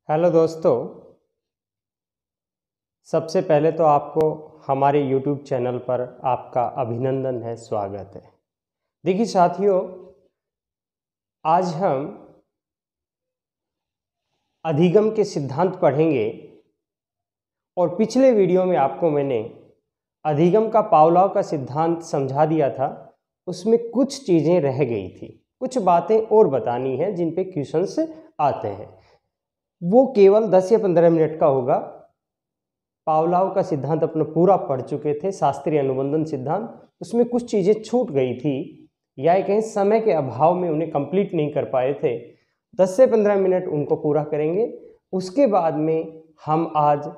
Hello दोस्तों, सबसे पहले तो आपको हमारे YouTube चैनल पर आपका अभिनंदन है, स्वागत है। देखिए साथियों, आज हम अधिगम के सिद्धांत पढ़ेंगे और पिछले वीडियो में आपको मैंने अधिगम का पावलोव का सिद्धांत समझा दिया था। उसमें कुछ चीज़ें रह गई थी, कुछ बातें और बतानी है जिन पे क्वेश्चंस आते हैं। वो केवल 10 या 15 मिनट का होगा। पावलोव का सिद्धांत अपना पूरा पढ़ चुके थे, शास्त्रीय अनुबंधन सिद्धांत। उसमें कुछ चीज़ें छूट गई थी या कहीं समय के अभाव में उन्हें कंप्लीट नहीं कर पाए थे। 10 से 15 मिनट उनको पूरा करेंगे। उसके बाद में हम आज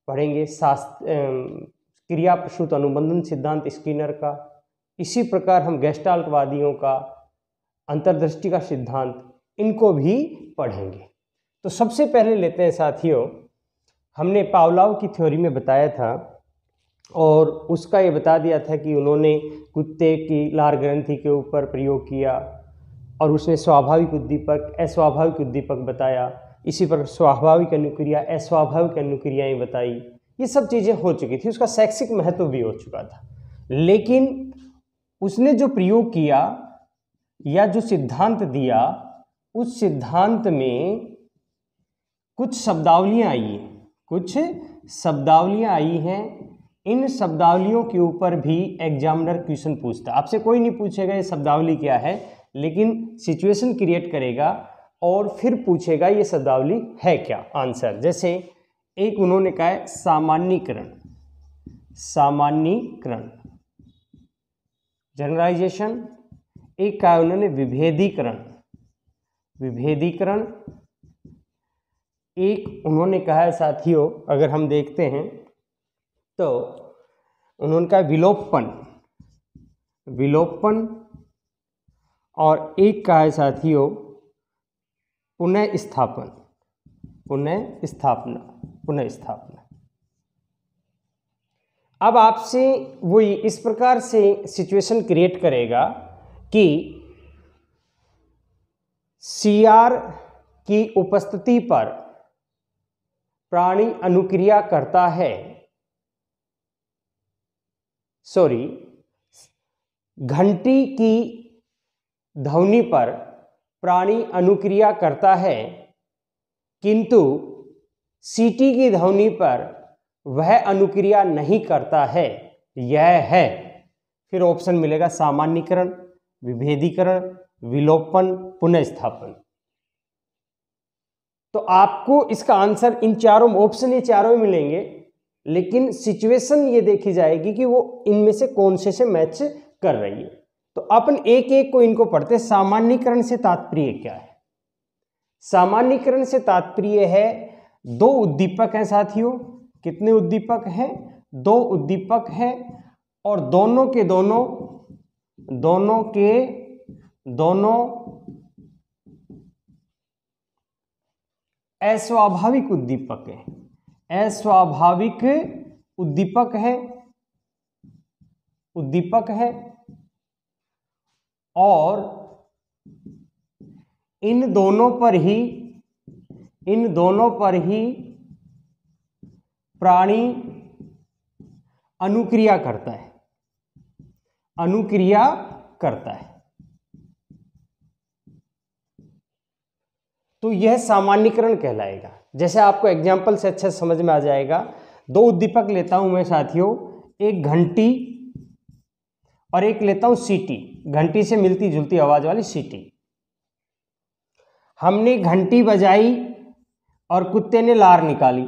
पढ़ेंगे क्रिया प्रसूत अनुबंधन सिद्धांत स्किनर का। इसी प्रकार हम गेस्टाल्टवादियों का अंतर्दृष्टि का सिद्धांत, इनको भी पढ़ेंगे। तो सबसे पहले लेते हैं साथियों, हमने पावलोव की थ्योरी में बताया था और उसका ये बता दिया था कि उन्होंने कुत्ते की लार ग्रंथि के ऊपर प्रयोग किया और उसमें स्वाभाविक उद्दीपक, अस्वाभाविक उद्दीपक बताया। इसी पर स्वाभाविक अनुक्रिया, अस्वाभाविक अनुक्रियाएं बताई। ये सब चीज़ें हो चुकी थी, उसका शैक्षिक महत्व भी हो चुका था। लेकिन उसने जो प्रयोग किया या जो सिद्धांत दिया, उस सिद्धांत में कुछ शब्दावलियाँ आई हैं, कुछ शब्दावलियाँ आई हैं। इन शब्दावलियों के ऊपर भी एग्जामिनर क्वेश्चन पूछता है। आपसे कोई नहीं पूछेगा ये शब्दावली क्या है, लेकिन सिचुएशन क्रिएट करेगा और फिर पूछेगा ये शब्दावली है क्या। आंसर जैसे एक उन्होंने कहा है सामान्यीकरण, सामान्यीकरण जनरलाइजेशन। एक कहा उन्होंने विभेदीकरण, विभेदीकरण। एक उन्होंने कहा है साथियों, अगर हम देखते हैं तो उन्होंने कहा विलोपन, विलोपन। और एक कहा है साथियों पुनः स्थापन, पुनः स्थापना, पुनः स्थापना। अब आपसे वो इस प्रकार से सिचुएशन क्रिएट करेगा कि सीआर की उपस्थिति पर प्राणी अनुक्रिया करता है, घंटी की ध्वनि पर प्राणी अनुक्रिया करता है, किंतु सीटी की ध्वनि पर वह अनुक्रिया नहीं करता है। यह है, फिर ऑप्शन मिलेगा सामान्यीकरण, विभेदीकरण, विलोपन, पुनर्स्थापन। तो आपको इसका आंसर इन चारों ऑप्शन, ये चारों मिलेंगे, लेकिन सिचुएशन ये देखी जाएगी कि वो इनमें से कौन से मैच कर रही है। तो अपन एक एक को इनको पढ़ते। सामान्यीकरण से तात्पर्य क्या है? सामान्यीकरण से तात्पर्य है दो उद्दीपक हैं साथियों। कितने उद्दीपक हैं? दो उद्दीपक हैं और दोनों के दोनों अस्वाभाविक उद्दीपक है, अस्वाभाविक उद्दीपक है, उद्दीपक है। और इन दोनों पर ही प्राणी अनुक्रिया करता है, अनुक्रिया करता है। तो यह सामान्यीकरण कहलाएगा। जैसे आपको एग्जाम्पल से अच्छा समझ में आ जाएगा। दो उद्दीपक लेता हूं मैं साथियों, एक घंटी और एक लेता हूं सीटी, घंटी से मिलती जुलती आवाज वाली सीटी। हमने घंटी बजाई और कुत्ते ने लार निकाली,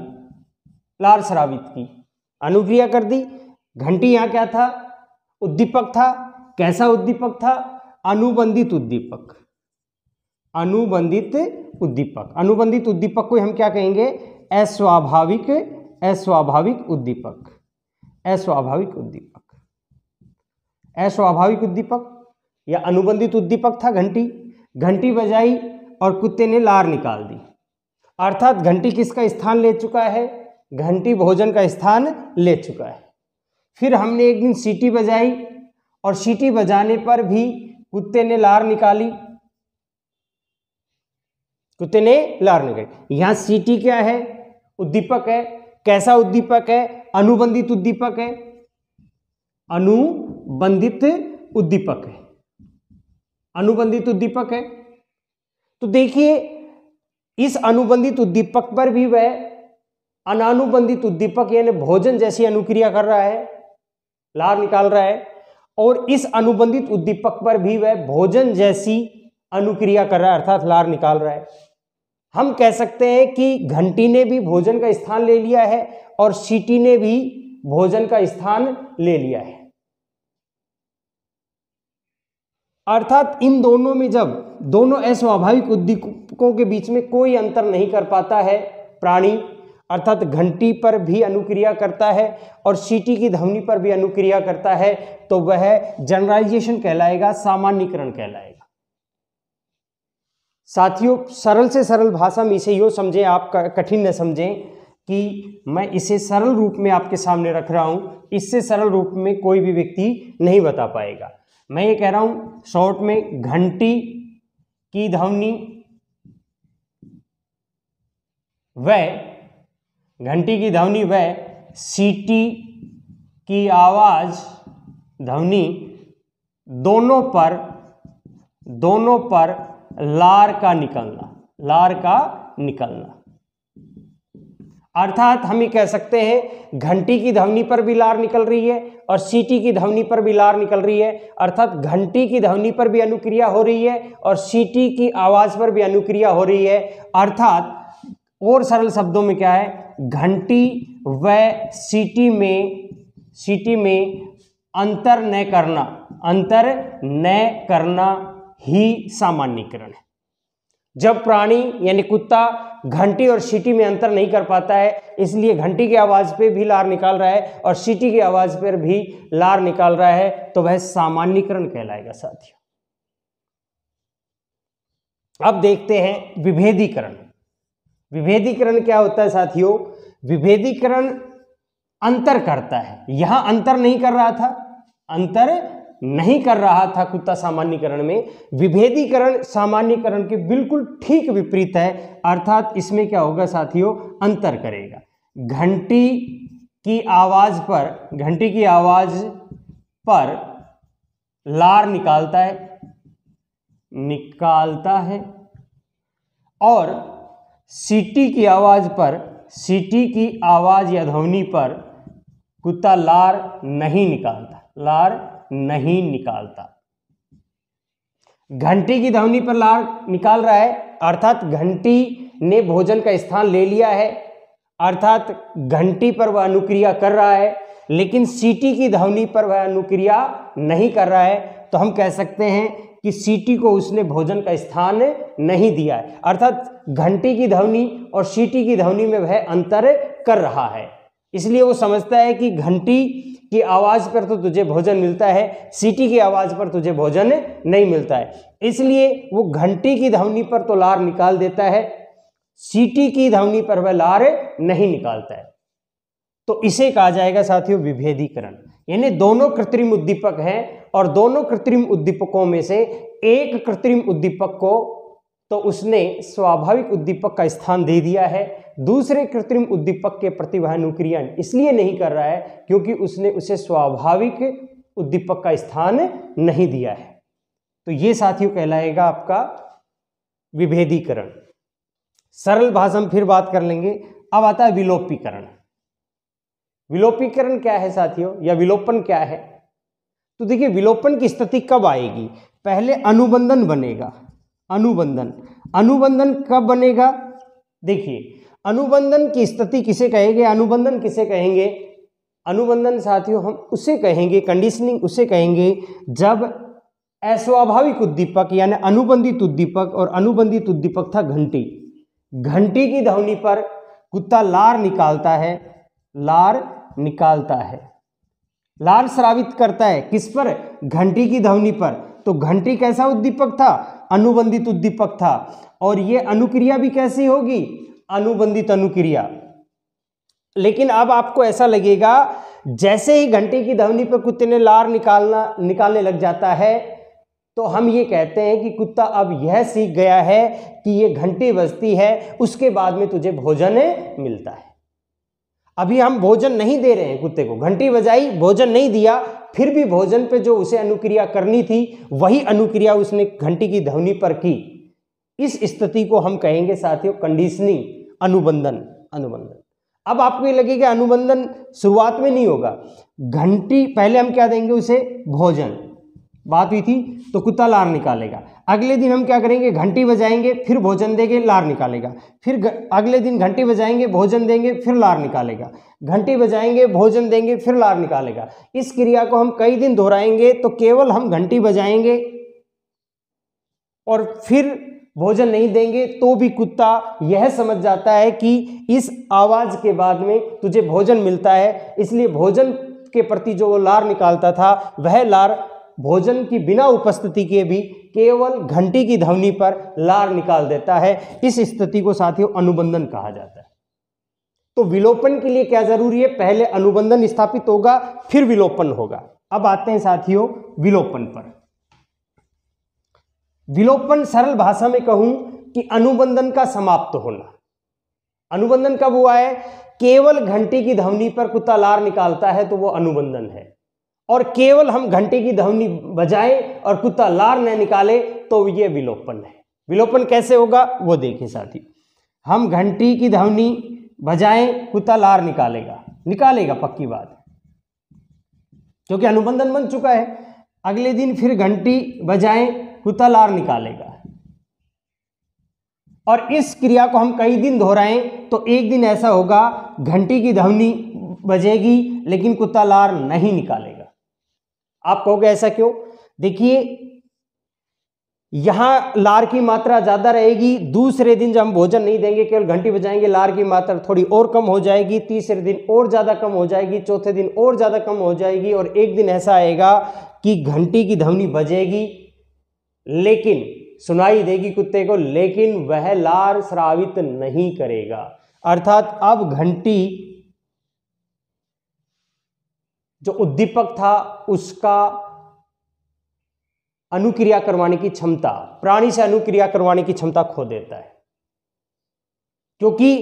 लार स्रावित की, अनुक्रिया कर दी। घंटी यहां क्या था? उद्दीपक था। कैसा उद्दीपक था? अनुबंधित उद्दीपक, अनुबंधित उद्दीपक। अनुबंधित उद्दीपक को हम क्या कहेंगे? अस्वाभाविक, अस्वाभाविक उद्दीपक, अस्वाभाविक उद्दीपक। अस्वाभाविक उद्दीपक या अनुबंधित उद्दीपक था घंटी। घंटी बजाई और कुत्ते ने लार निकाल दी, अर्थात घंटी किसका स्थान ले चुका है? घंटी भोजन का स्थान ले चुका है। फिर हमने एक दिन सीटी बजाई और सीटी बजाने पर भी कुत्ते ने लार निकाली, कुत्ते ने लार निकाली। यहां सीटी क्या है? उद्दीपक है। कैसा उद्दीपक है? अनुबंधित उद्दीपक है। अनुबंधित उद्दीपक है। अनुबंधित उद्दीपक है। तो देखिए इस अनुबंधित उद्दीपक पर भी वह अनानुबंधित उद्दीपक यानी भोजन जैसी अनुक्रिया कर रहा है, लार निकाल रहा है, और इस अनुबंधित उद्दीपक पर भी वह भोजन जैसी अनुक्रिया कर रहा है अर्थात लार निकाल रहा है। हम कह सकते हैं कि घंटी ने भी भोजन का स्थान ले लिया है और सीटी ने भी भोजन का स्थान ले लिया है। अर्थात इन दोनों में जब दोनों अस्वाभाविक उद्दीपकों के बीच में कोई अंतर नहीं कर पाता है प्राणी, अर्थात घंटी पर भी अनुक्रिया करता है और सीटी की ध्वनि पर भी अनुक्रिया करता है, तो वह जनरलाइजेशन कहलाएगा, सामान्यीकरण कहलाएगा। साथियों सरल से सरल भाषा में इसे यूँ समझें, आप कठिन न समझें कि मैं इसे सरल रूप में आपके सामने रख रहा हूँ, इससे सरल रूप में कोई भी व्यक्ति नहीं बता पाएगा। मैं ये कह रहा हूँ शॉर्ट में, घंटी की ध्वनि व सीटी की आवाज ध्वनि दोनों पर लार का निकलना। अर्थात हम ये कह सकते हैं घंटी की ध्वनि पर भी लार निकल रही है और सीटी की ध्वनि पर भी लार निकल रही है, अर्थात घंटी की ध्वनि पर भी अनुक्रिया हो रही है और सीटी की आवाज पर भी अनुक्रिया हो रही है। अर्थात और सरल शब्दों में क्या है, घंटी व सीटी में अंतर न करना ही सामान्यीकरण है। जब प्राणी यानी कुत्ता घंटी और सीटी में अंतर नहीं कर पाता है, इसलिए घंटी की आवाज पे भी लार निकाल रहा है और सीटी की आवाज पर भी लार निकाल रहा है, तो वह सामान्यीकरण कहलाएगा साथियों। अब देखते हैं विभेदीकरण। विभेदीकरण क्या होता है साथियों? विभेदीकरण अंतर करता है। यहां अंतर नहीं कर रहा था कुत्ता सामान्यीकरण में। विभेदीकरण सामान्यीकरण के बिल्कुल ठीक विपरीत है, अर्थात इसमें क्या होगा साथियों, अंतर करेगा। घंटी की आवाज पर लार निकालता है और सीटी की आवाज या ध्वनि पर कुत्ता लार नहीं निकालता। घंटी की ध्वनि पर लार निकाल रहा है, अर्थात घंटी ने भोजन का स्थान ले लिया है, अर्थात घंटी पर वह अनुक्रिया कर रहा है, लेकिन सीटी की ध्वनि पर वह अनुक्रिया नहीं कर रहा है। तो हम कह सकते हैं कि सीटी को उसने भोजन का स्थान नहीं दिया है, अर्थात घंटी की ध्वनि और सीटी की ध्वनि में वह अंतर कर रहा है। इसलिए वो समझता है कि घंटी की आवाज पर तो तुझे भोजन मिलता है, सीटी की आवाज पर तुझे भोजन नहीं मिलता है, इसलिए वो घंटी की ध्वनि पर तो लार निकाल देता है, सीटी की ध्वनि पर वह लार नहीं निकालता है। तो इसे कहा जाएगा साथियों विभेदीकरण। यानी दोनों कृत्रिम उद्दीपक हैं और दोनों कृत्रिम उद्दीपकों में से एक कृत्रिम उद्दीपक को तो उसने स्वाभाविक उद्दीपक का स्थान दे दिया है, दूसरे कृत्रिम उद्दीपक के प्रति वह अनुक्रिया इसलिए नहीं कर रहा है क्योंकि उसने उसे स्वाभाविक उद्दीपक का स्थान नहीं दिया है। तो ये साथियों कहलाएगा आपका विभेदीकरण। सरल भाषा में फिर बात कर लेंगे। अब आता है विलोपीकरण। विलोपीकरण क्या है साथियों, या विलोपन क्या है? तो देखिए विलोपन की स्थिति कब आएगी? पहले अनुबंधन बनेगा। अनुबंधन कब बनेगा? देखिए अनुबंधन की स्थिति किसे कहेंगे? अनुबंधन साथियों हम उसे कहेंगे, कंडीशनिंग उसे कहेंगे जब अस्वाभाविक उद्दीपक यानी अनुबंधित उद्दीपक, और अनुबंधित उद्दीपक था घंटी की ध्वनि पर कुत्ता लार निकालता है, लार स्रावित करता है। किस पर? घंटी की ध्वनि पर। तो घंटी कैसा उद्दीपक था? अनुबंधित उद्दीपक था, और ये अनुक्रिया भी कैसी होगी? अनुबंधित अनुक्रिया। लेकिन अब आपको ऐसा लगेगा जैसे ही घंटी की ध्वनि पर कुत्ते ने लार निकालने लग जाता है, तो हम ये कहते हैं कि कुत्ता अब यह सीख गया है कि ये घंटी बजती है, उसके बाद में तुझे भोजन मिलता है। अभी हम भोजन नहीं दे रहे हैं कुत्ते को, घंटी बजाई, भोजन नहीं दिया, फिर भी भोजन पे जो उसे अनुक्रिया करनी थी वही अनुक्रिया उसने घंटी की ध्वनि पर की। इस स्थिति को हम कहेंगे साथियों कंडीशनिंग, अनुबंधन। अब आपको ये लगेगा अनुबंधन शुरुआत में नहीं होगा, घंटी पहले हम क्या देंगे उसे, भोजन, बात हुई थी तो कुत्ता लार निकालेगा। अगले दिन हम क्या करेंगे, घंटी बजाएंगे, फिर भोजन देंगे, लार निकालेगा। फिर अगले दिन घंटी बजाएंगे, भोजन देंगे, फिर लार निकालेगा। घंटी बजाएंगे, भोजन देंगे, फिर लार निकालेगा। इस क्रिया को हम कई दिन दोहराएंगे तो केवल हम घंटी बजाएंगे और फिर भोजन नहीं देंगे तो भी कुत्ता यह समझ जाता है कि इस आवाज के बाद में तुझे भोजन मिलता है, इसलिए भोजन के प्रति जो वो लार निकालता था वह लार भोजन की बिना उपस्थिति के भी केवल घंटी की ध्वनि पर लार निकाल देता है। इस स्थिति को साथियों अनुबंधन कहा जाता है। तो विलोपन के लिए क्या जरूरी है, पहले अनुबंधन स्थापित होगा फिर विलोपन होगा। अब आते हैं साथियों विलोपन पर। विलोपन सरल भाषा में कहूं कि अनुबंधन का समाप्त होना। अनुबंधन कब हुआ है, केवल घंटी की ध्वनि पर कुत्ता लार निकालता है तो वो अनुबंधन है, और केवल हम घंटी की ध्वनि बजाएं और कुत्ता लार न निकाले तो ये विलोपन है। विलोपन कैसे होगा वो देखें साथी। हम घंटी की ध्वनि बजाएं, कुत्ता लार निकालेगा पक्की बात है, क्योंकि अनुबंधन बन चुका है। अगले दिन फिर घंटी बजाएं, कुत्ता लार निकालेगा, और इस क्रिया को हम कई दिन दोहराएं तो एक दिन ऐसा होगा घंटी की ध्वनि बजेगी लेकिन कुत्ता लार नहीं निकालेगा। आप कहोगे ऐसा क्यों, देखिए यहां लार की मात्रा ज्यादा रहेगी, दूसरे दिन जब हम भोजन नहीं देंगे केवल घंटी बजाएंगे लार की मात्रा थोड़ी और कम हो जाएगी, तीसरे दिन और ज्यादा कम हो जाएगी, चौथे दिन और ज्यादा कम हो जाएगी, और एक दिन ऐसा आएगा कि घंटी की ध्वनि बजेगी लेकिन सुनाई देगी कुत्ते को, लेकिन वह लार स्रावित नहीं करेगा। अर्थात अब घंटी जो उद्दीपक था उसका अनुक्रिया करवाने की क्षमता, प्राणी से अनुक्रिया करवाने की क्षमता खो देता है, क्योंकि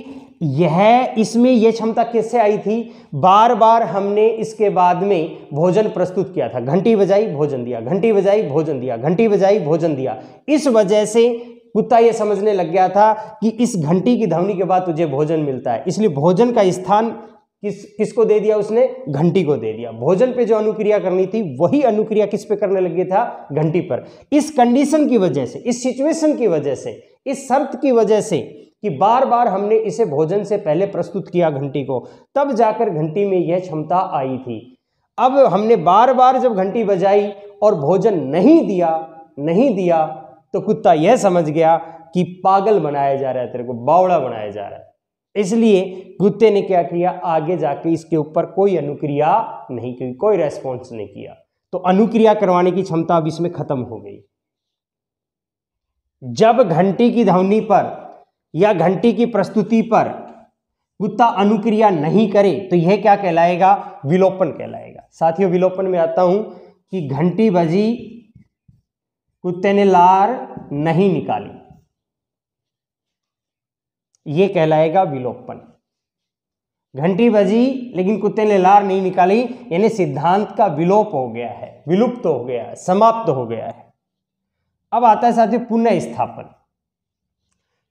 इसमें यह क्षमता किससे आई थी, बार बार हमने इसके बाद में भोजन प्रस्तुत किया था, घंटी बजाई भोजन दिया, घंटी बजाई भोजन दिया, घंटी बजाई भोजन दिया। इस वजह से कुत्ता यह समझने लग गया था कि इस घंटी की ध्वनि के बाद तुझे भोजन मिलता है, इसलिए भोजन का स्थान किसको दे दिया उसने, घंटी को दे दिया। भोजन पे जो अनुक्रिया करनी थी वही अनुक्रिया किस पे करने लग गया था, घंटी पर। इस कंडीशन की वजह से, इस सिचुएशन की वजह से, इस शर्त की वजह से कि बार बार हमने इसे भोजन से पहले प्रस्तुत किया घंटी को, तब जाकर घंटी में यह क्षमता आई थी। अब हमने बार बार जब घंटी बजाई और भोजन नहीं दिया तो कुत्ता यह समझ गया कि पागल बनाया जा रहा है, तेरे को बावड़ा बनाया जा रहा है। इसलिए कुत्ते ने क्या किया, आगे जाके इसके ऊपर कोई अनुक्रिया नहीं की, कोई रेस्पॉन्स नहीं किया। तो अनुक्रिया करवाने की क्षमता अब इसमें खत्म हो गई। जब घंटी की ध्वनि पर या घंटी की प्रस्तुति पर कुत्ता अनुक्रिया नहीं करे तो यह क्या कहलाएगा, विलोपन कहलाएगा। साथियों विलोपन में आता हूं कि घंटी बजी, कुत्ते ने लार नहीं निकाली, यह कहलाएगा विलोपन। घंटी बजी लेकिन कुत्ते ने लार नहीं निकाली, यानी सिद्धांत का विलोप हो गया है, विलुप्त हो गया है, समाप्त हो गया है। अब आता है साथियों पुनः स्थापन।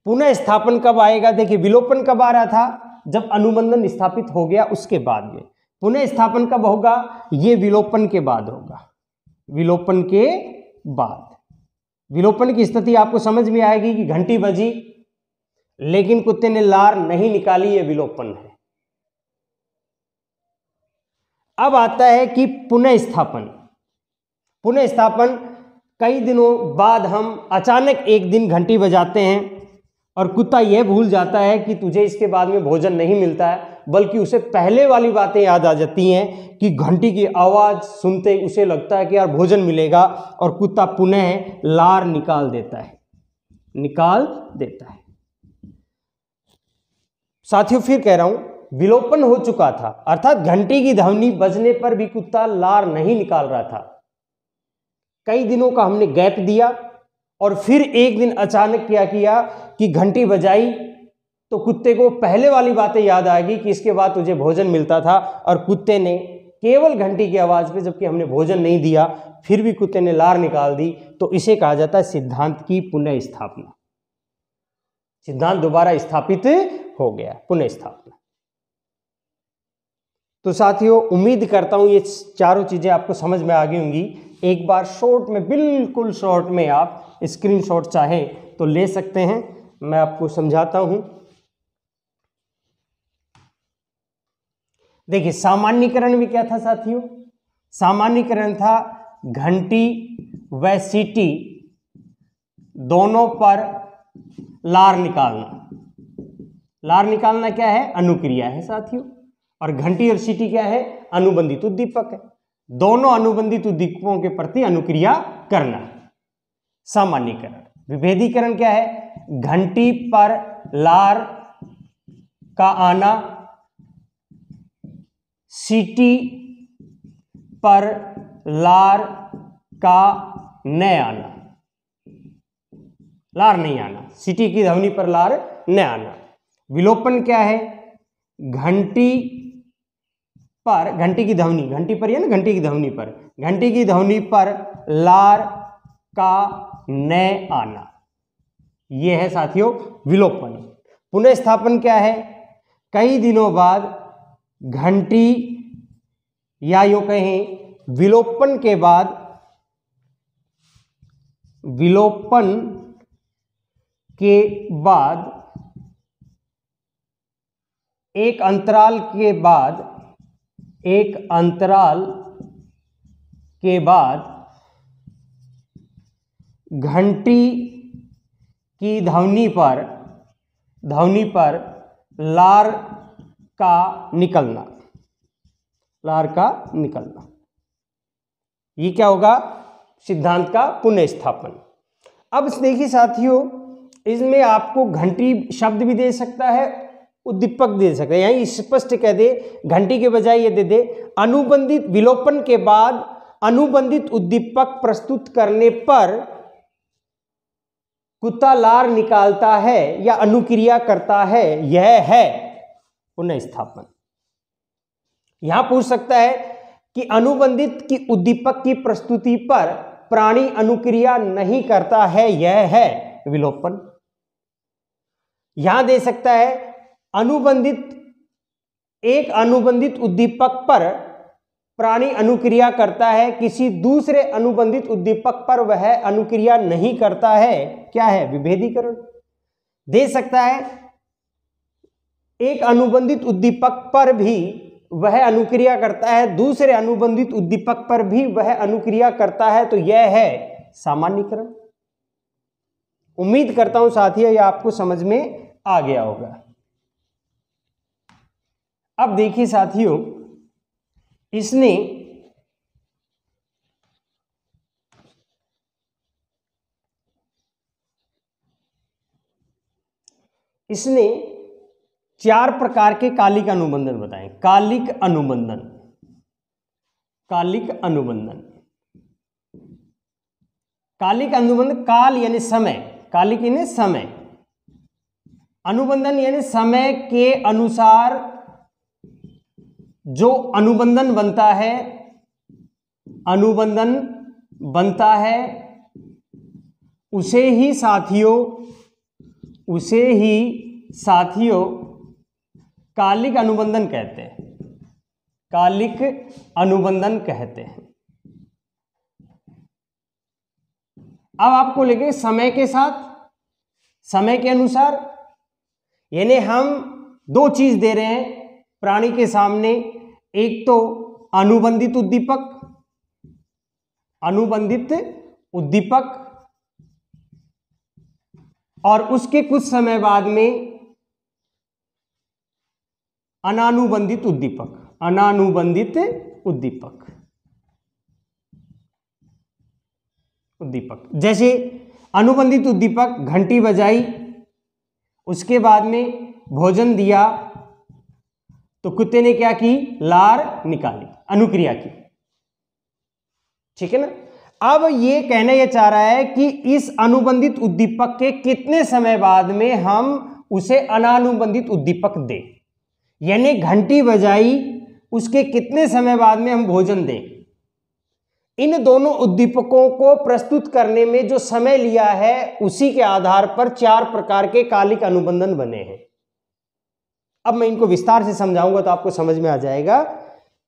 पुनः स्थापन कब आएगा, देखिए विलोपन कब आ रहा था, जब अनुबंधन स्थापित हो गया उसके बाद में। पुनः स्थापन कब होगा, यह विलोपन के बाद होगा, विलोपन के बाद। विलोपन की स्थिति आपको समझ में आएगी कि घंटी बजी लेकिन कुत्ते ने लार नहीं निकाली, यह विलोपन है। अब आता है कि पुनः स्थापन। पुनः स्थापन कई दिनों बाद हम अचानक एक दिन घंटी बजाते हैं और कुत्ता यह भूल जाता है कि तुझे इसके बाद में भोजन नहीं मिलता है, बल्कि उसे पहले वाली बातें याद आ जाती हैं कि घंटी की आवाज सुनते उसे लगता है कि यार भोजन मिलेगा, और कुत्ता पुनः लार निकाल देता है। साथियों फिर कह रहा हूं विलोपन हो चुका था, अर्थात घंटी की ध्वनि बजने पर भी कुत्ता लार नहीं निकाल रहा था, कई दिनों का हमने गैप दिया और फिर एक दिन अचानक क्या किया कि घंटी बजाई, तो कुत्ते को पहले वाली बातें याद आ गई कि इसके बाद तुझे भोजन मिलता था, और कुत्ते ने केवल घंटी की आवाज पे, जबकि हमने भोजन नहीं दिया, फिर भी कुत्ते ने लार निकाल दी। तो इसे कहा जाता है सिद्धांत की पुनः स्थापना। सिद्धांत दोबारा स्थापित हो गया, पुनः स्थापना। तो साथियों, उम्मीद करता हूं ये चारों चीजें आपको समझ में आ गई होंगी। एक बार शॉर्ट में, बिल्कुल शॉर्ट में आप स्क्रीनशॉट चाहें तो ले सकते हैं, मैं आपको समझाता हूं। देखिए, सामान्यीकरण भी क्या था साथियों? सामान्यीकरण था घंटी व सीटी दोनों पर लार निकालना। लार निकालना क्या है? अनुक्रिया है साथियों। और घंटी और सीटी क्या है? अनुबंधित उद्दीपक है। दोनों अनुबंधित उद्दीपकों के प्रति अनुक्रिया करना। सामान्यीकरण। विभेदीकरण क्या है? घंटी पर लार का आना, सीटी पर लार का न आना, लार नहीं आना, सीटी की ध्वनि पर लार न आना। विलोपन क्या है? घंटी पर, घंटी की ध्वनि, घंटी पर या ना, घंटी की ध्वनि पर, घंटी की ध्वनि पर लार का न आना, यह है साथियों विलोपन। पुनः स्थापन क्या है? कई दिनों बाद घंटी, या यूं कहें विलोपन के बाद, विलोपन के बाद एक अंतराल के बाद, एक अंतराल के बाद घंटी की ध्वनि पर लार का निकलना, लार का निकलना, ये क्या होगा? सिद्धांत का पुनः स्थापन। अब देखिए साथियों, इसमें आपको घंटी शब्द भी दे सकता है, उद्दीपक दे सकता है। यहीं स्पष्ट कह दे, घंटी के बजाय ये दे दे अनुबंधित, विलोपन के बाद अनुबंधित उद्दीपक प्रस्तुत करने पर कुत्ता लार निकालता है या अनुक्रिया करता है, यह है पुनः स्थापन। यहां पूछ सकता है कि अनुबंधित की उद्दीपक की प्रस्तुति पर प्राणी अनुक्रिया नहीं करता है, यह है विलोपन। यहां दे सकता है अनुबंधित, एक अनुबंधित उद्दीपक पर प्राणी अनुक्रिया करता है, किसी दूसरे अनुबंधित उद्दीपक पर वह अनुक्रिया नहीं करता है, क्या है? विभेदीकरण। दे सकता है एक अनुबंधित उद्दीपक पर भी वह अनुक्रिया करता है, दूसरे अनुबंधित उद्दीपक पर भी वह अनुक्रिया करता है, तो यह है सामान्यीकरण। उम्मीद करता हूं साथियों यह आपको समझ में आ गया होगा। अब देखिए साथियों, इसने चार प्रकार के कालिक अनुबंधन बताएं। कालिक अनुबंधन, कालिक अनुबंधन, कालिक अनुबंधन, काल यानी समय, कालिक यानी समय, अनुबंधन यानी समय के अनुसार जो अनुबंधन बनता है, अनुबंधन बनता है, उसे ही साथियों कालिक अनुबंधन कहते हैं, कालिक अनुबंधन कहते हैं। अब आपको लगे समय के साथ, समय के अनुसार, यानी हम दो चीज दे रहे हैं प्राणी के सामने, एक तो अनुबंधित उद्दीपक, अनुबंधित उद्दीपक, और उसके कुछ समय बाद में अनानुबंधित उद्दीपक, अनानुबंधित उद्दीपक, उद्दीपक। जैसे अनुबंधित उद्दीपक, घंटी बजाई, उसके बाद में भोजन दिया, तो कुत्ते ने क्या की? लार निकाली, अनुक्रिया की, ठीक है ना। अब ये कहना ये चाह रहा है कि इस अनुबंधित उद्दीपक के कितने समय बाद में हम उसे अनानुबंधित उद्दीपक दें, यानी घंटी बजाई उसके कितने समय बाद में हम भोजन दें। इन दोनों उद्दीपकों को प्रस्तुत करने में जो समय लिया है उसी के आधार पर 4 प्रकार के कालिक अनुबंधन बने हैं। अब मैं इनको विस्तार से समझाऊंगा तो आपको समझ में आ जाएगा।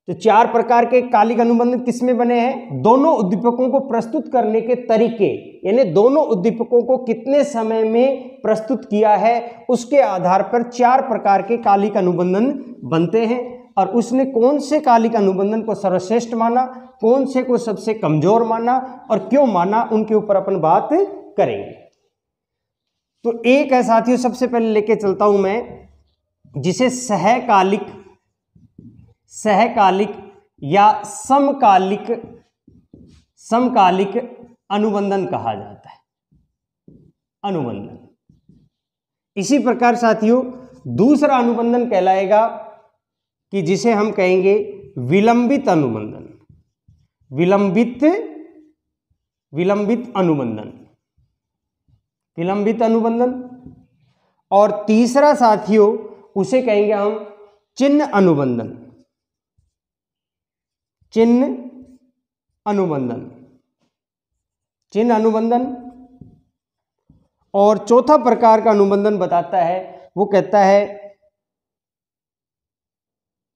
तो 4 प्रकार के कालिक अनुबंधन किसमें बने हैं? दोनों उद्दीपकों को प्रस्तुत करने के तरीके, यानी दोनों उद्दीपकों को कितने समय में प्रस्तुत किया है उसके आधार पर 4 प्रकार के कालिक अनुबंधन बनते हैं। और उसने कौन से कालिक अनुबंधन को सर्वश्रेष्ठ माना, कौन से को सबसे कमजोर माना और क्यों माना, उनके ऊपर अपन बात करेंगे। तो एक है साथियों, सबसे पहले लेके चलता हूं मैं, जिसे सहकालिक या समकालिक अनुबंधन कहा जाता है। अनुबंधन। इसी प्रकार साथियों दूसरा अनुबंधन कहलाएगा कि जिसे हम कहेंगे विलंबित अनुबंधन। विलंबित अनुबंधन। और तीसरा साथियों उसे कहेंगे हम चिन्ह अनुबंधन। और चौथा प्रकार का अनुबंधन बताता है, वो कहता है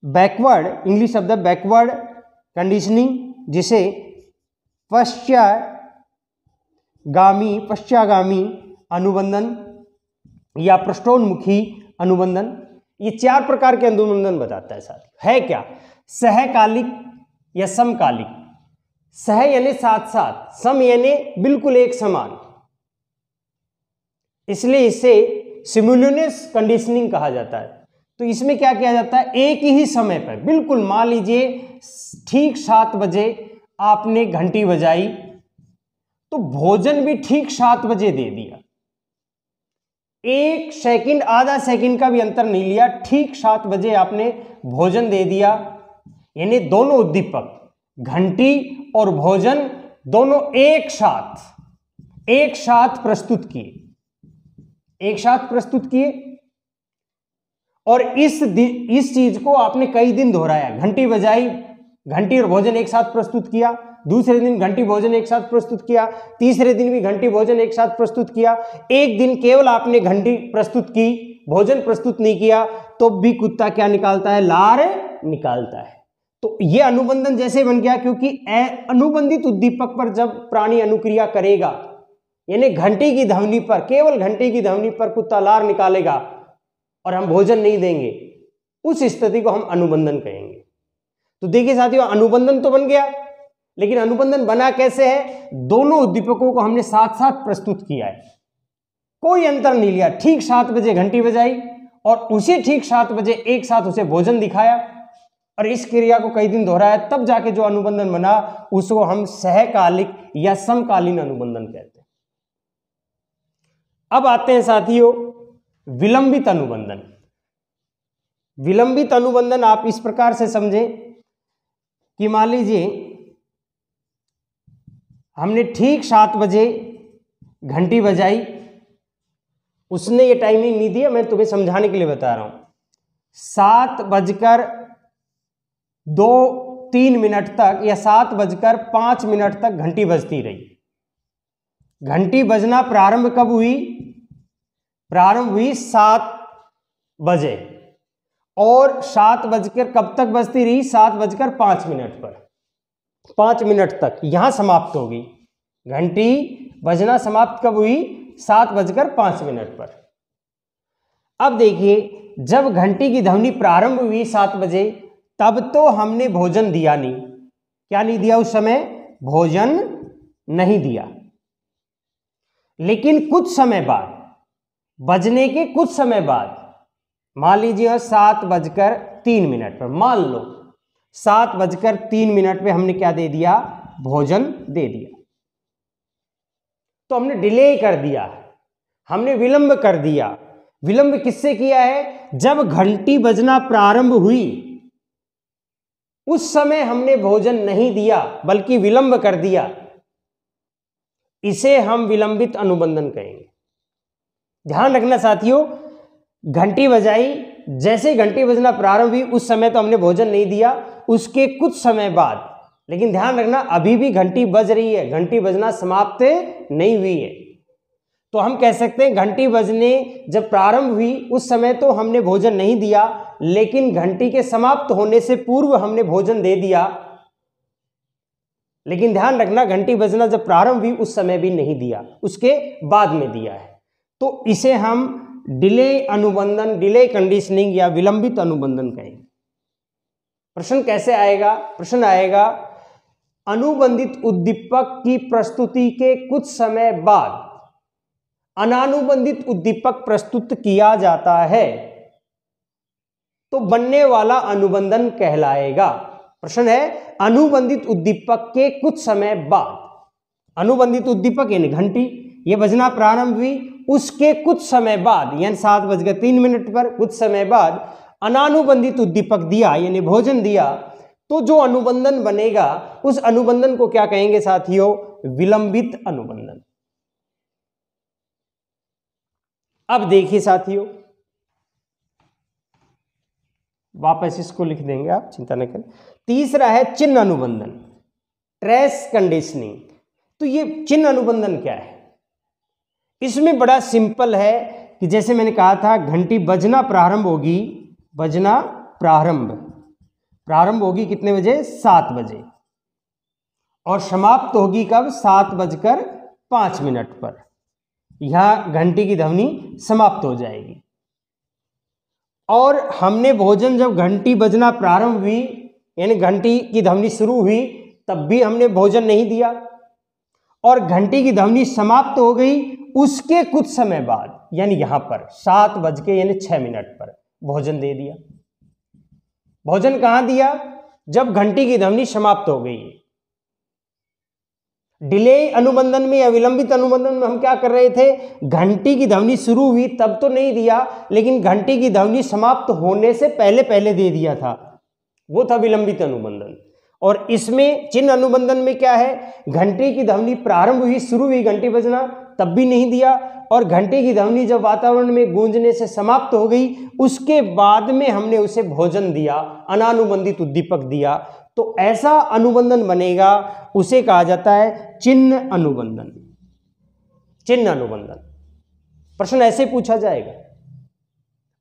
बैकवर्ड, इंग्लिश शब्द बैकवर्ड कंडीशनिंग, जिसे पश्चागामी अनुबंधन या पृष्ठोन्मुखी अनुबंधन। ये 4 प्रकार के अनुबंधन बताता है। साथ है क्या? सहकालिक या समकालिक। सह यानी साथ साथ, सम यानी बिल्कुल एक समान, इसलिए इसे सिमुलेनियस कंडीशनिंग कहा जाता है। तो इसमें क्या किया जाता है, एक ही समय पर, बिल्कुल मान लीजिए ठीक 7 बजे आपने घंटी बजाई तो भोजन भी ठीक 7 बजे दे दिया। 1 सेकंड, आधा सेकंड का भी अंतर नहीं लिया, ठीक 7 बजे आपने भोजन दे दिया। यानी दोनों उद्दीपक घंटी और भोजन दोनों एक साथ प्रस्तुत किए। और इस चीज को आपने कई दिन दोहराया। घंटी बजाई, घंटी और भोजन एक साथ प्रस्तुत किया, दूसरे दिन घंटी भोजन एक साथ प्रस्तुत किया, तीसरे दिन भी घंटी भोजन एक साथ प्रस्तुत किया। एक दिन केवल आपने घंटी प्रस्तुत की, भोजन प्रस्तुत नहीं किया, तो भी कुत्ता क्या निकालता है? लार निकालता है। तो यह अनुबंधन जैसे बन गया, क्योंकि अनुबंधित उद्दीपक पर जब प्राणी अनुक्रिया करेगा, यानी घंटी की ध्वनि पर, केवल घंटी की ध्वनि पर कुत्ता लार निकालेगा और हम भोजन नहीं देंगे, उस स्थिति को हम अनुबंधन कहेंगे। तो देखिए साथियों, अनुबंधन तो बन गया, लेकिन अनुबंधन बना कैसे है? दोनों उद्दीपकों को हमने साथ साथ प्रस्तुत किया है, कोई अंतर नहीं लिया। ठीक 7 बजे घंटी बजाई और उसी ठीक 7 बजे एक साथ उसे भोजन दिखाया, और इस क्रिया को कई दिन दोहराया, तब जाके जो अनुबंधन बना उसको हम सहकालिक या समकालीन अनुबंधन कहते हैं। अब आते हैं साथियों विलंबित अनुबंधन। विलंबित अनुबंधन आप इस प्रकार से समझें कि मान लीजिए हमने ठीक 7 बजे घंटी बजाई, उसने ये टाइमिंग नहीं दिया, मैं तुम्हें समझाने के लिए बता रहा हूं। 7:02-3 तक या 7:05 तक घंटी बजती रही। घंटी बजना प्रारंभ कब हुई? प्रारंभ हुई 7 बजे, और 7 बजकर कब तक बजती रही? 7:05 पर, 5 मिनट तक यहां समाप्त हो गई। घंटी बजना समाप्त कब हुई? 7:05 पर। अब देखिए, जब घंटी की ध्वनि प्रारंभ हुई 7 बजे, तब तो हमने भोजन दिया नहीं। क्या नहीं दिया? उस समय भोजन नहीं दिया। लेकिन कुछ समय बाद, बजने के कुछ समय बाद, मान लीजिए 7:03 पर, मान लो 7:03 पे हमने क्या दे दिया? भोजन दे दिया। तो हमने डिले कर दिया, हमने विलंब कर दिया। विलंब किससे किया है? जब घंटी बजना प्रारंभ हुई उस समय हमने भोजन नहीं दिया, बल्कि विलंब कर दिया। इसे हम विलंबित अनुबंधन कहेंगे। ध्यान रखना साथियों, घंटी बजाई, जैसे घंटी बजना प्रारंभ हुई उस समय तो हमने भोजन नहीं दिया, उसके कुछ समय बाद, लेकिन ध्यान रखना अभी भी घंटी बज रही है, घंटी बजना समाप्त नहीं हुई है। तो हम कह सकते हैं घंटी बजने जब प्रारंभ हुई उस समय तो हमने भोजन नहीं दिया, लेकिन घंटी के समाप्त होने से पूर्व हमने भोजन दे दिया। लेकिन ध्यान रखना घंटी बजना जब प्रारंभ हुई उस समय भी नहीं दिया, उसके बाद में दिया है। तो इसे हम डिले अनुबंधन, डिले कंडीशनिंग या विलंबित अनुबंधन कहेंगे। प्रश्न कैसे आएगा? प्रश्न आएगा अनुबंधित उद्दीपक की प्रस्तुति के कुछ समय बाद अनानुबंधित उद्दीपक प्रस्तुत किया जाता है तो बनने वाला अनुबंधन कहलाएगा। प्रश्न है अनुबंधित उद्दीपक के कुछ समय बाद, अनुबंधित उद्दीपक यानी घंटी ये बजना प्रारंभ हुई, उसके कुछ समय बाद यानी 7:03 पर कुछ समय बाद अनानुबंधित उद्दीपक दिया यानी भोजन दिया, तो जो अनुबंधन बनेगा उस अनुबंधन को क्या कहेंगे साथियों? विलंबित अनुबंधन। अब देखिए साथियों, वापस इसको लिख देंगे आप, चिंता न करें। तीसरा है चिन्ह अनुबंधन, ट्रेस कंडीशनिंग। तो ये चिन्ह अनुबंधन क्या है? इसमें बड़ा सिंपल है कि जैसे मैंने कहा था घंटी बजना प्रारंभ होगी, बजना प्रारंभ होगी कितने बजे? 7 बजे, और समाप्त होगी कब? 7:05 पर। यहां घंटी की ध्वनि समाप्त हो जाएगी। और हमने भोजन जब घंटी बजना प्रारंभ हुई यानी घंटी की ध्वनि शुरू हुई तब भी हमने भोजन नहीं दिया, और घंटी की ध्वनि समाप्त हो गई उसके कुछ समय बाद यानी यहां पर 7:06 पर भोजन दे दिया। भोजन कहां दिया? जब घंटी की ध्वनि समाप्त हो गई। डिले अनुबंधन में या विलंबित अनुबंधन में हम क्या कर रहे थे? घंटी की ध्वनि शुरू हुई तब तो नहीं दिया, लेकिन घंटी की ध्वनि समाप्त होने से पहले पहले दे दिया था, वो था विलंबित अनुबंधन। और इसमें चिन्ह अनुबंधन में क्या है? घंटी की ध्वनि प्रारंभ हुई, शुरू हुई घंटी बजना, तब भी नहीं दिया, और घंटी की ध्वनि जब वातावरण में गूंजने से समाप्त हो गई उसके बाद में हमने उसे भोजन दिया, अनानुबंधित उद्दीपक दिया। तो ऐसा अनुबंधन बनेगा, उसे कहा जाता है चिन्ह अनुबंधन। चिन्ह अनुबंधन। प्रश्न ऐसे पूछा जाएगा,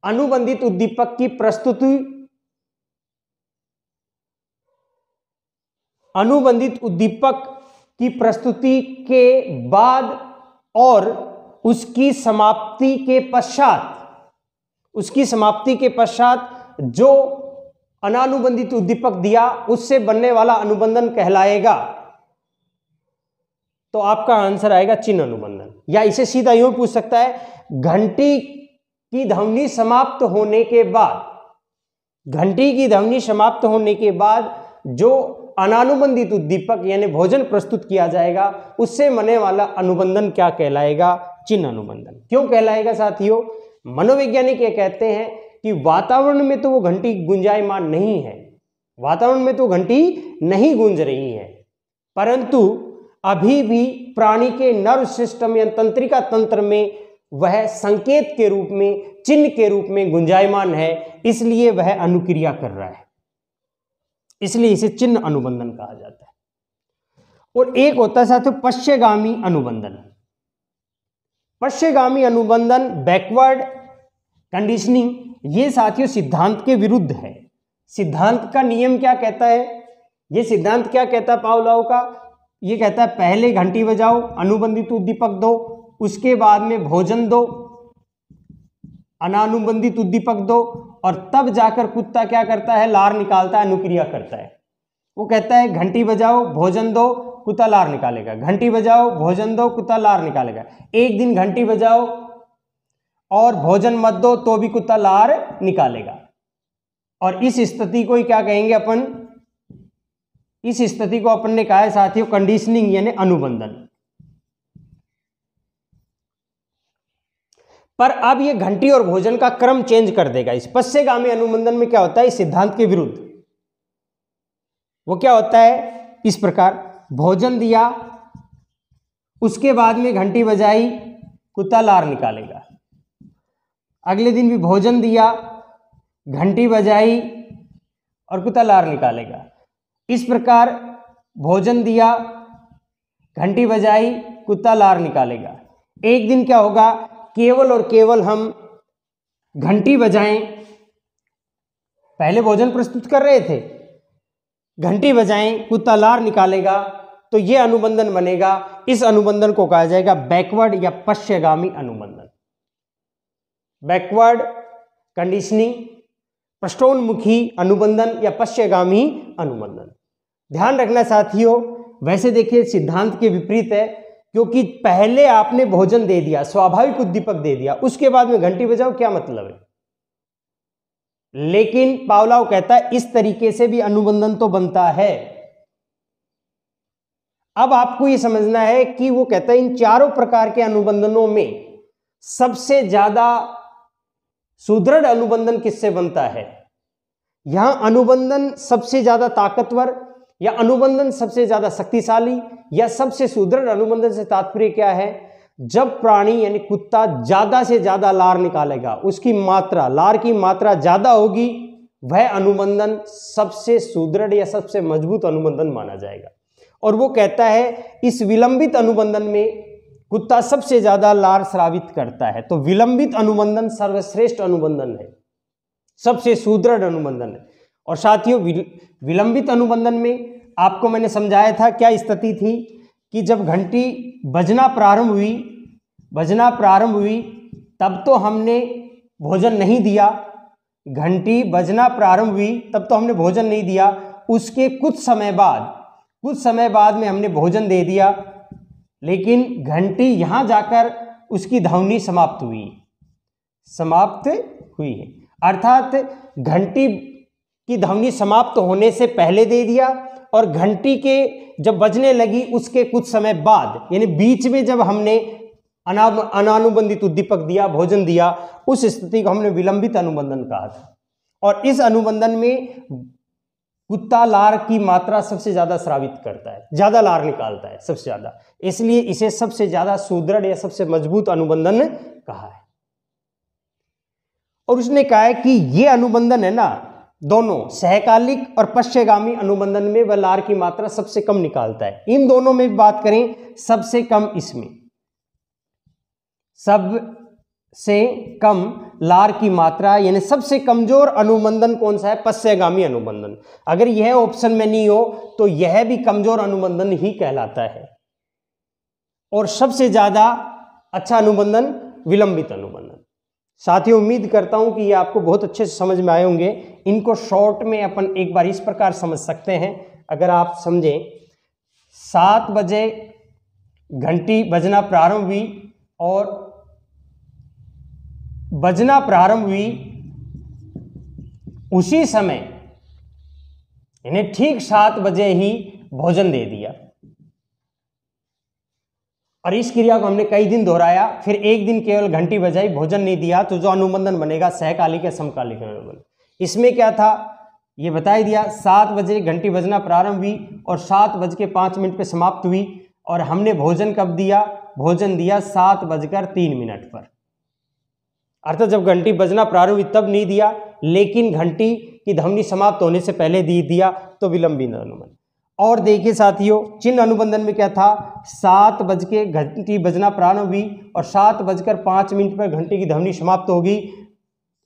अनुबंधित उद्दीपक की प्रस्तुति, अनुबंधित उद्दीपक की प्रस्तुति के बाद और उसकी समाप्ति के पश्चात, उसकी समाप्ति के पश्चात जो अनानुबंधित उद्दीपक दिया उससे बनने वाला अनुबंधन कहलाएगा। तो आपका आंसर आएगा चिन्ह अनुबंधन। या इसे सीधा यूं पूछ सकता है, घंटी की ध्वनि समाप्त होने के बाद, घंटी की ध्वनि समाप्त होने के बाद जो अनानुबंधित उद्दीपक यानी भोजन प्रस्तुत किया जाएगा उससे बनने वाला अनुबंधन क्या कहलाएगा? चिन्ह अनुबंधन। क्यों कहलाएगा साथियों? मनोवैज्ञानिक ये कहते हैं कि वातावरण में तो वो घंटी गुंजायमान नहीं है, वातावरण में तो घंटी नहीं गूंज रही है, परंतु अभी भी प्राणी के नर्व सिस्टम या तंत्रिका तंत्र में वह संकेत के रूप में, चिन्ह के रूप में गुंजायमान है, इसलिए वह अनुक्रिया कर रहा है, इसलिए इसे चिन्ह अनुबंधन कहा जाता है। और एक होता है साथियों पश्चगामी अनुबंधन। पश्चगामी अनुबंधन, बैकवर्ड कंडीशनिंग, ये साथियों सिद्धांत के विरुद्ध है। सिद्धांत का नियम क्या कहता है? ये सिद्धांत क्या कहता है पावलोव का? ये कहता है पहले घंटी बजाओ, अनुबंधित उद्दीपक दो, उसके बाद में भोजन दो, अनानुबंधित उद्दीपक दो, और तब जाकर कुत्ता क्या करता है? लार निकालता है, अनुक्रिया करता है। वो कहता है घंटी बजाओ, भोजन दो, कुत्ता लार निकालेगा, घंटी बजाओ, भोजन दो, कुत्ता लार निकालेगा। एक दिन घंटी बजाओ और भोजन मत दो तो भी कुत्ता लार निकालेगा। और इस स्थिति को ही क्या कहेंगे अपन? इस स्थिति को अपन ने कहा है साथियों कंडीशनिंग यानी अनुबंधन। पर अब ये घंटी और भोजन का क्रम चेंज कर देगा। इस पश्चगामी अनुबंधन में क्या होता है? इस सिद्धांत के विरुद्ध वो क्या होता है? इस प्रकार भोजन दिया, उसके बाद में घंटी बजाई, कुत्ता लार निकालेगा। अगले दिन भी भोजन दिया, घंटी बजाई और कुत्ता लार निकालेगा। इस प्रकार भोजन दिया, घंटी बजाई, कुत्ता लार निकालेगा। एक दिन क्या होगा, केवल और केवल हम घंटी बजाएं, पहले भोजन प्रस्तुत कर रहे थे, घंटी बजाएं, कुत्ता लार निकालेगा, तो यह अनुबंधन बनेगा। इस अनुबंधन को कहा जाएगा बैकवर्ड या पश्चगामी अनुबंधन। बैकवर्ड कंडीशनिंग, पृष्ठोन्मुखी अनुबंधन या पश्चगामी अनुबंधन। ध्यान रखना साथियों, वैसे देखिए सिद्धांत के विपरीत है, क्योंकि पहले आपने भोजन दे दिया, स्वाभाविक उद्दीपक दे दिया, उसके बाद में घंटी बजाओ, क्या मतलब है। लेकिन पावलोव कहता है इस तरीके से भी अनुबंधन तो बनता है। अब आपको यह समझना है कि वो कहता है इन चारों प्रकार के अनुबंधनों में सबसे ज्यादा सुदृढ़ अनुबंधन किससे बनता है। यहां अनुबंधन सबसे ज्यादा ताकतवर या अनुबंधन सबसे ज्यादा शक्तिशाली या सबसे सुदृढ़ अनुबंधन से तात्पर्य क्या है, जब प्राणी यानी कुत्ता ज्यादा से ज्यादा लार निकालेगा, उसकी मात्रा, लार की मात्रा ज्यादा होगी, वह अनुबंधन सबसे सुदृढ़ या सबसे मजबूत अनुबंधन माना जाएगा। और वो कहता है इस विलंबित अनुबंधन में कुत्ता सबसे ज्यादा लार स्रावित करता है, तो विलंबित अनुबंधन सर्वश्रेष्ठ अनुबंधन है, सबसे सुदृढ़ अनुबंधन है। और साथियों विलंबित अनुबंधन में आपको मैंने समझाया था क्या स्थिति थी कि जब घंटी बजना प्रारंभ हुई तब तो हमने भोजन नहीं दिया, घंटी बजना प्रारंभ हुई तब तो हमने भोजन नहीं दिया, उसके कुछ समय बाद में हमने भोजन दे दिया, लेकिन घंटी यहां जाकर उसकी ध्वनि समाप्त हुई है। अर्थात घंटी की ध्वनि समाप्त होने से पहले दे दिया और घंटी के जब बजने लगी उसके कुछ समय बाद, यानी बीच में जब हमने अनानुबंधित उद्दीपक दिया, भोजन दिया, उस स्थिति को हमने विलंबित अनुबंधन कहा था। और इस अनुबंधन में कुत्ता लार की मात्रा सबसे ज्यादा स्रावित करता है, ज्यादा लार निकालता है सबसे ज्यादा, इसलिए इसे सबसे ज्यादा सुदृढ़ या सबसे मजबूत अनुबंधन कहा है। और उसने कहा है कि ये अनुबंधन है ना, दोनों सहकालिक और पश्चगामी अनुबंधन में वह लार की मात्रा सबसे कम निकालता है। इन दोनों में बात करें सबसे कम, इसमें सबसे कम लार की मात्रा यानी सबसे कमजोर अनुबंधन कौन सा है, पश्चगामी अनुबंधन। अगर यह ऑप्शन में नहीं हो तो यह भी कमजोर अनुबंधन ही कहलाता है। और सबसे ज्यादा अच्छा अनुबंधन विलंबित अनुबंधन। साथियों उम्मीद करता हूं कि ये आपको बहुत अच्छे से समझ में आए होंगे। इनको शॉर्ट में अपन एक बार इस प्रकार समझ सकते हैं, अगर आप समझें 7 बजे घंटी बजना प्रारंभ हुई और बजना प्रारंभ हुई उसी समय यानी ठीक 7 बजे ही भोजन दे दिया। और इस क्रिया को हमने कई दिन दोहराया, फिर एक दिन केवल घंटी बजाई, भोजन नहीं दिया, तो जो अनुबंधन बनेगा सहकालिक या समकालिक अनुबंधन। इसमें क्या था ये बता ही दिया, 7 बजे घंटी बजना प्रारंभ हुई और 7:05 पे समाप्त हुई। और हमने भोजन कब दिया, भोजन दिया 7:03 पर। अर्थात जब घंटी बजना प्रारंभ हुई तब नहीं दिया, लेकिन घंटी की ध्वनि समाप्त होने से पहले दिया, तो विलंबित अनुबंधन। और देखिए साथियों चिन्ह अनुबंधन में क्या था, 7 बज के घंटी बजना प्रारंभ हुई और 7:05 पर घंटी की ध्वनि समाप्त होगी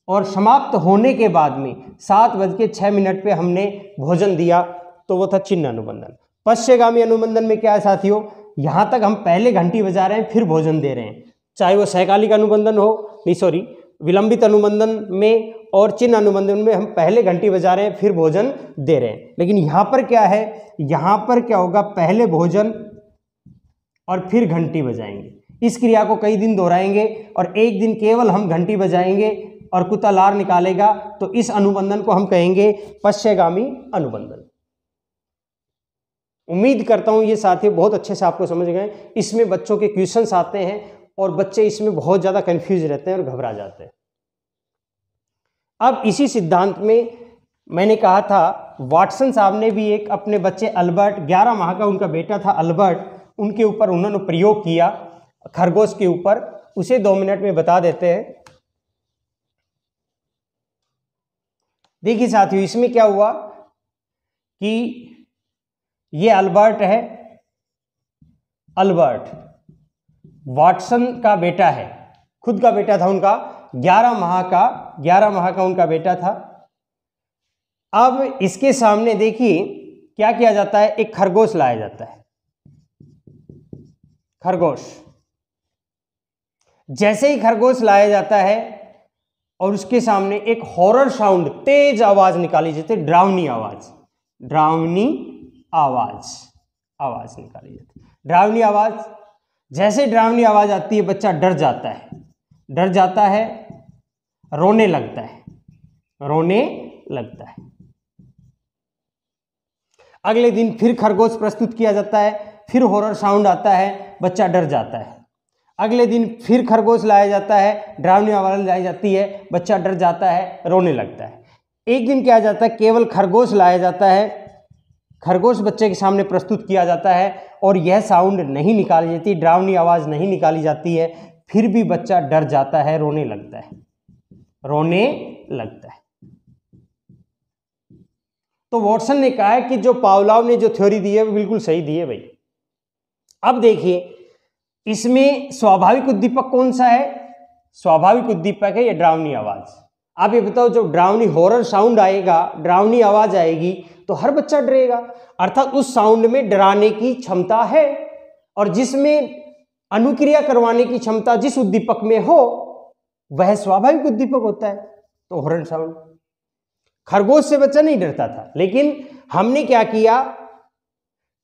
और समाप्त होने के बाद में 7:06 पे हमने भोजन दिया, तो वो था चिन्ह अनुबंधन। पश्चगामी अनुबंधन में क्या है साथियों, यहां तक हम पहले घंटी बजा रहे हैं फिर भोजन दे रहे हैं, चाहे वो सहकालिक अनुबंधन हो, विलंबित अनुबंधन में और चिन्ह अनुबंधन में हम पहले घंटी बजा रहे हैं फिर भोजन दे रहे हैं। लेकिन यहां पर क्या है, यहां पर क्या होगा, पहले भोजन और फिर घंटी बजाएंगे। इस क्रिया को कई दिन दोहराएंगे और एक दिन केवल हम घंटी बजाएंगे और कुत्ता लार निकालेगा, तो इस अनुबंधन को हम कहेंगे पश्चगामी अनुबंधन। उम्मीद करता हूं ये साथी बहुत अच्छे से आपको समझ गए। इसमें बच्चों के क्वेश्चंस आते हैं और बच्चे इसमें बहुत ज्यादा कंफ्यूज रहते हैं और घबरा जाते हैं। अब इसी सिद्धांत में मैंने कहा था वाटसन साहब ने भी एक अपने बच्चे अल्बर्ट, 11 माह का उनका बेटा था अल्बर्ट, उनके ऊपर उन्होंने प्रयोग किया खरगोश के ऊपर, उसे 2 मिनट में बता देते हैं। देखिए साथियों, इसमें क्या हुआ कि ये अल्बर्ट है, अल्बर्ट वाटसन का बेटा है, खुद का बेटा था उनका, 11 माह का उनका बेटा था। अब इसके सामने देखिए क्या किया जाता है, एक खरगोश लाया जाता है, खरगोश। जैसे ही खरगोश लाया जाता है और उसके सामने एक हॉरर साउंड, तेज आवाज निकाली जाती है, डरावनी आवाज निकाली जाती है, डरावनी आवाज। जैसे डरावनी आवाज आती है बच्चा डर जाता है, रोने लगता है। अगले दिन फिर खरगोश प्रस्तुत किया जाता है, फिर हॉरर साउंड आता है, बच्चा डर जाता है। अगले दिन फिर खरगोश लाया जाता है, डरावनी आवाज लाई जाती है, बच्चा डर जाता है, रोने लगता है। एक दिन क्या जाता है, केवल खरगोश लाया जाता है, खरगोश बच्चे के सामने प्रस्तुत किया जाता है और यह साउंड नहीं निकाली जाती, डरावनी आवाज नहीं निकाली जाती है, फिर भी बच्चा डर जाता है, रोने लगता है। तो वॉटसन ने कहा है कि जो पावलोव ने जो थ्योरी दी है वो बिल्कुल सही दी है भाई। अब देखिए इसमें स्वाभाविक उद्दीपक कौन सा है, स्वाभाविक उद्दीपक है ये डरावनी आवाज। आप ये बताओ, जब डरावनी हॉरर साउंड आएगा, डरावनी आवाज आएगी तो हर बच्चा डरेगा, अर्थात उस साउंड में डराने की क्षमता है, और जिसमें अनुक्रिया करवाने की क्षमता जिस उद्दीपक में हो वह स्वाभाविक उद्दीपक होता है। तो हॉरर साउंड, खरगोश से बच्चा नहीं डरता था, लेकिन हमने क्या किया,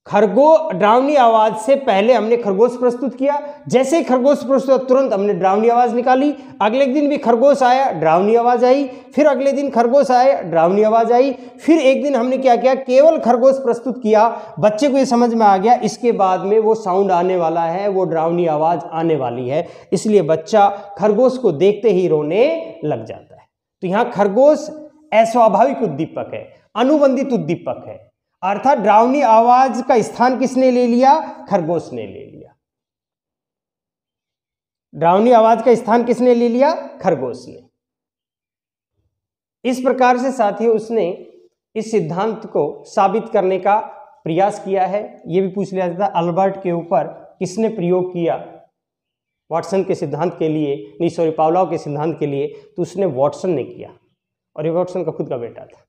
डरावनी आवाज से पहले हमने खरगोश प्रस्तुत किया, जैसे ही खरगोश प्रस्तुत तुरंत हमने डरावनी आवाज निकाली। अगले दिन भी खरगोश आया, डरावनी आवाज आई, फिर अगले दिन खरगोश आया, डरावनी आवाज आई, फिर एक दिन हमने क्या किया, केवल खरगोश प्रस्तुत किया, बच्चे को ये समझ में आ गया इसके बाद में वो साउंड आने वाला है, वो डरावनी आवाज आने वाली है, इसलिए बच्चा खरगोश को देखते ही रोने लग जाता है। तो यहां खरगोश अस्वाभाविक उद्दीपक है, अनुबंधित उद्दीपक है, अर्थात डरावनी आवाज का स्थान किसने ले लिया, खरगोश ने ले लिया। डरावनी आवाज का स्थान किसने ले लिया, खरगोश ने। इस प्रकार से साथियों उसने इस सिद्धांत को साबित करने का प्रयास किया है। यह भी पूछ लिया जाता है अल्बर्ट के ऊपर किसने प्रयोग किया वाटसन के सिद्धांत के लिए, पावलोव के सिद्धांत के लिए, तो उसने वाटसन ने किया, और ये वाटसन का खुद का बेटा था।